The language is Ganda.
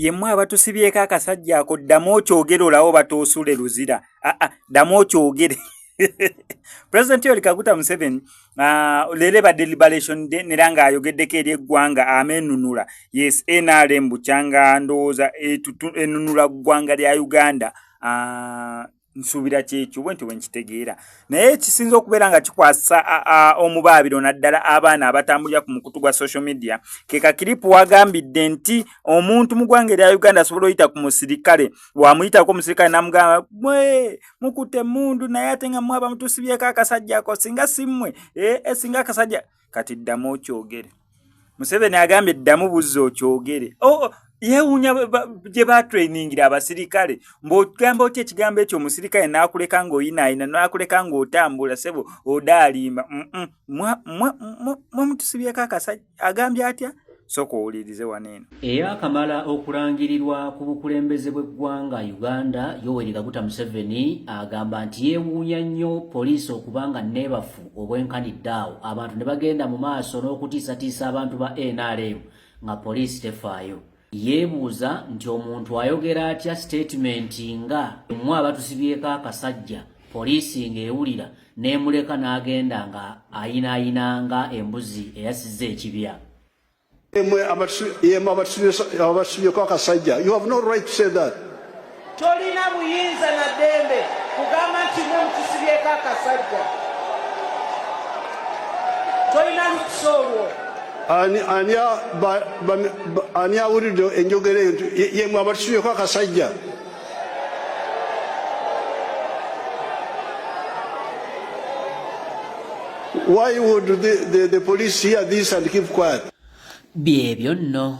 yemmwe abatusibyeko akasajja ako ddamu okyogere olawo batoosule luzira ddamu okyogere President Yoweri Kaguta Museveni leero badde liberation day nera ng'ayogeddeko eri eggwanga ameenunula yes NRM bukyanga ndowooza enunula ggwanga lya Uganda nsuubira kyekyo bwenti wenkitegeera naye ekisinza okubeera nga kikwasa omubaabiro naddala abaana abatambulira ku mukutu gwa social media ke kakiripu wagambidde nti omuntu mu ggwanga erya Uganda asobola oyita ku musirikale wamuyitako omusirikale namugamba mwe mukute mundu naye ate nga mwaba mutusibyeko akasajja ako singa simmwe singa akasajja kati ddamu okyogere Museveni agambye ddamu buzza okyogere yewuunya gye batrainingira abasirikale mb'ogamba otya ekigambo ekyo omusirikale n'akuleka ng'oyinaayina n'akuleka ng'otambula sebo odaalimba mwe mutusibyeko akasajja agambye atya sooka owulirize waneeno. Akamala okulangirirwa ku bukulembeze bw'eggwanga Uganda Yoweri Kaguta Museveni agamba nti yeewuunya nnyo poliisi okubanga neebafu obwenkanidde awo abantu ne bagenda mu maaso n'okutiisatiisa abantu ba NRM nga poliisi tefaayo. Yeebuuza nti omuntu ayogera atya statement nga mmwe abatusibyeko akasajja poliisi ng'ewulira n'emuleka n'agenda nga ayinaayinanga embuzi eyasizza ekibya. Abatusibyeko akasajja, you have no right to say that. Tolina buyinza na ddembe kugamba nti mwe mutusibyeko akasajja. Tolina lukusa olwo. Ani awulidde enjogera eyo nti yemwe abatusibyeko akasajja. Why would the police hear this and keep quiet? Byebyo nno.